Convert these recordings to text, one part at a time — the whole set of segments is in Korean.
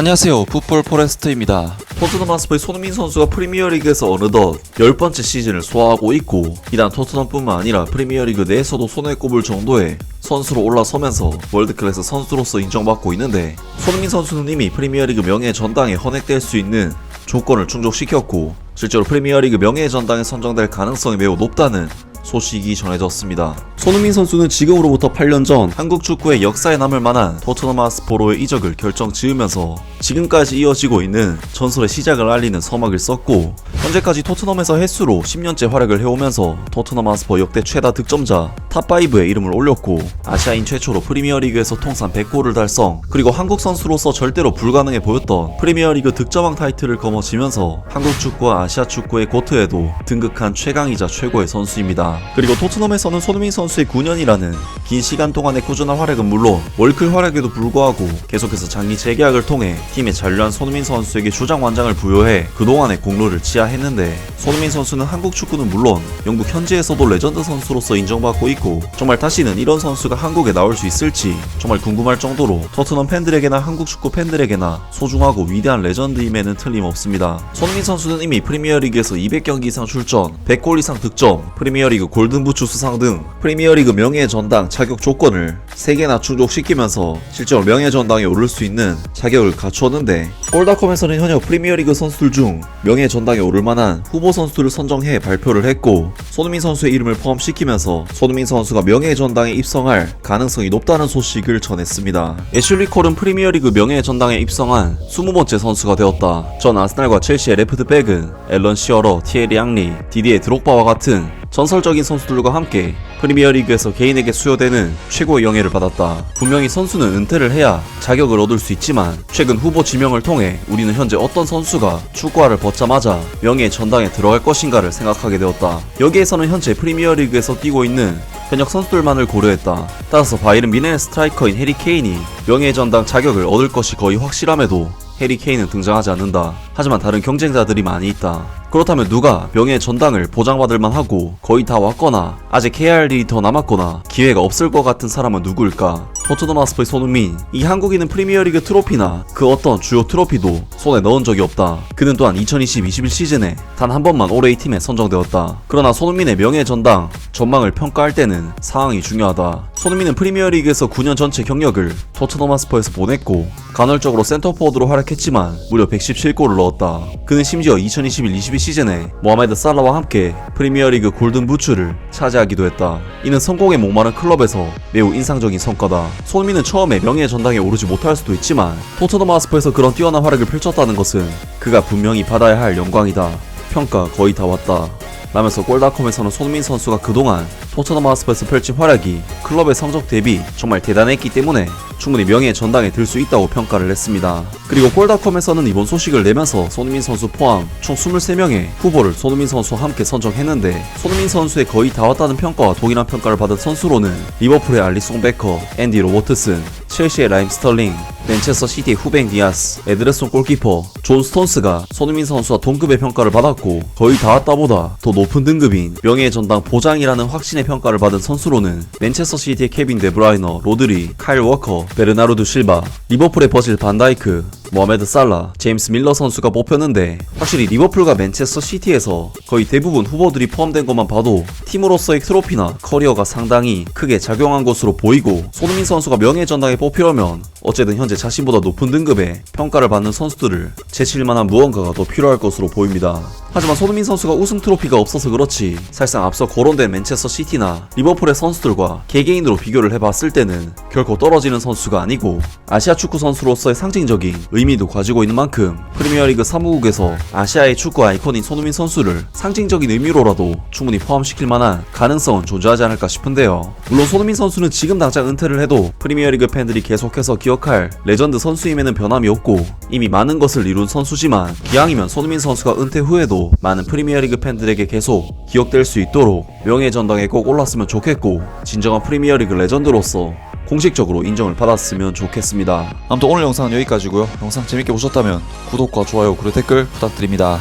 안녕하세요, 풋볼 포레스트입니다. 토트넘 하스퍼의 손흥민 선수가 프리미어리그에서 어느덧 10번째 시즌을 소화하고 있고, 이단 토트넘뿐만 아니라 프리미어리그 내에서도 손에 꼽을 정도의 선수로 올라서면서 월드클래스 선수로서 인정받고 있는데, 손흥민 선수는 이미 프리미어리그 명예 전당에 헌액될 수 있는 조건을 충족시켰고, 실제로 프리미어리그 명예 전당에 선정될 가능성이 매우 높다는 소식이 전해졌습니다. 손흥민 선수는 지금으로부터 8년 전 한국 축구의 역사에 남을 만한 토트넘 하스퍼로의 이적을 결정 지으면서 지금까지 이어지고 있는 전설의 시작을 알리는 서막을 썼고, 현재까지 토트넘에서 횟수로 10년째 활약을 해오면서 토트넘 하스퍼 역대 최다 득점자 탑5에 이름을 올렸고, 아시아인 최초로 프리미어리그에서 통산 100골을 달성, 그리고 한국 선수로서 절대로 불가능해 보였던 프리미어리그 득점왕 타이틀을 거머쥐면서 한국 축구와 아시아 축구의 고트에도 등극한 최강이자 최고의 선수입니다. 그리고 토트넘에서는 손흥민 선수의 9년이라는 긴 시간 동안의 꾸준한 활약은 물론 월클 활약에도 불구하고 계속해서 장기 재계약을 통해 팀에 잔류한 손흥민 선수에게 주장 완장을 부여해 그동안의 공로를 치하했는데, 손흥민 선수는 한국 축구는 물론 영국 현지에서도 레전드 선수로서 인정받고 있고, 정말 다시는 이런 선수가 한국에 나올 수 있을지 정말 궁금할 정도로 토트넘 팬들에게나 한국 축구 팬들에게나 소중하고 위대한 레전드임에는 틀림없습니다. 손흥민 선수는 이미 프리미어리그에서 200경기 이상 출전, 100골 이상 득점, 프리미어리그 골든부츠 수상 등 프리미어리그 명예 전당 자격 조건을 3개나 충족시키면서 실제로 명예 전당에 오를 수 있는 자격을 갖추었는데, 골닷컴에서는 현역 프리미어리그 선수들 중 명예 전당에 오를 만한 후보 선수들을 선정해 발표를 했고, 손흥민 선수의 이름을 포함시키면서 손흥민 선수가 명예 전당에 입성할 가능성이 높다는 소식을 전했습니다. 애슐리 콜은 프리미어리그 명예 전당에 입성한 20번째 선수가 되었다. 전 아스날과 첼시의 레프트백은 앨런 시어러, 티에리 앙리, 디디에 드록바와 같은 전설적인 선수들과 함께 프리미어리그에서 개인에게 수여되는 최고의 영예를 받았다. 분명히 선수는 은퇴를 해야 자격을 얻을 수 있지만, 최근 후보 지명을 통해 우리는 현재 어떤 선수가 축구화를 벗자마자 명예 전당에 들어갈 것인가를 생각하게 되었다. 여기에서는 현재 프리미어리그에서 뛰고 있는 현역 선수들만을 고려했다. 따라서 바이른 미넨의 스트라이커인 해리 케인이 명예 전당 자격을 얻을 것이 거의 확실함에도 해리 케인은 등장하지 않는다. 하지만 다른 경쟁자들이 많이 있다. 그렇다면 누가 명예 전당을 보장받을 만하고 거의 다 왔거나 아직 해야 할 일이 더 남았거나 기회가 없을 것 같은 사람은 누구일까? 토트넘 하스퍼의 손흥민. 이 한국인은 프리미어리그 트로피나 그 어떤 주요 트로피도 손에 넣은 적이 없다. 그는 또한 2020-21 시즌에 단 한 번만 올해 이 팀에 선정되었다. 그러나 손흥민의 명예 전당 전망을 평가할 때는 상황이 중요하다. 손흥민은 프리미어리그에서 9년 전체 경력을 토트넘 하스퍼에서 보냈고, 간헐적으로 센터포워드로 활약했지만 무려 117골을 넣었다. 그는 심지어 2021-22 시즌에 모하메드 살라와 함께 프리미어리그 골든부츠를 차지하기도 했다. 이는 성공에 목마른 클럽에서 매우 인상적인 성과다. 손흥민은 처음에 명예 전당에 오르지 못할 수도 있지만 토트넘 하스퍼에서 그런 뛰어난 활약을 펼쳤다는 것은 그가 분명히 받아야 할 영광이다. 평가 거의 다 왔다 라면서 골닷컴에서는 손흥민 선수가 그동안 토트넘 하스퍼에서 펼친 활약이 클럽의 성적 대비 정말 대단했기 때문에 충분히 명예 전당에 들 수 있다고 평가를 했습니다. 그리고 골닷컴에서는 이번 소식을 내면서 손흥민 선수 포함 총 23명의 후보를 손흥민 선수와 함께 선정했는데, 손흥민 선수의 거의 다 왔다는 평가와 동일한 평가를 받은 선수로는 리버풀의 알리송 베커, 앤디 로버트슨, 첼시의 라임 스털링, 맨체스터 시티의 후벤 디아스, 에드레송 골키퍼, 존 스톤스가 손흥민 선수와 동급의 평가를 받았고, 거의 다 왔다보다 더 높은 등급인 명예 전당 보장이라는 확신의 평가를 받은 선수로는 맨체스터 시티의 케빈 데브라이너, 로드리, 카일 워커, 베르나르도 실바, 리버풀의 버질 반다이크, 모하메드 살라, 제임스 밀러 선수가 뽑혔는데, 확실히 리버풀과 맨체스터 시티에서 거의 대부분 후보들이 포함된 것만 봐도 팀으로서의 트로피나 커리어가 상당히 크게 작용한 것으로 보이고, 손흥민 선수가 명예 전당에 뽑히려면 어쨌든 현재 자신보다 높은 등급의 평가를 받는 선수들을 제칠 만한 무언가가 더 필요할 것으로 보입니다. 하지만 손흥민 선수가 우승 트로피가 없어서 그렇지, 사실상 앞서 거론된 맨체스터 시티나 리버풀의 선수들과 개개인으로 비교를 해봤을 때는 결코 떨어지는 선수가 아니고, 아시아 축구 선수로서의 상징적인 의미도 가지고 있는 만큼 프리미어리그 사무국에서 아시아의 축구 아이콘인 손흥민 선수를 상징적인 의미로라도 충분히 포함시킬 만한 가능성은 존재하지 않을까 싶은데요. 물론 손흥민 선수는 지금 당장 은퇴를 해도 프리미어리그 팬들이 계속해서 기억할 레전드 선수임에는 변함이 없고, 이미 많은 것을 이룬 선수지만, 기왕이면 손흥민 선수가 은퇴 후에도 많은 프리미어리그 팬들에게 계속 기억될 수 있도록 명예 전당에 꼭 올랐으면 좋겠고, 진정한 프리미어리그 레전드로서 공식적으로 인정을 받았으면 좋겠습니다. 아무튼 오늘 영상은 여기까지고요. 영상 재밌게 보셨다면 구독과 좋아요 그리고 댓글 부탁드립니다.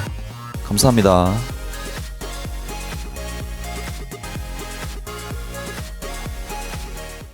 감사합니다.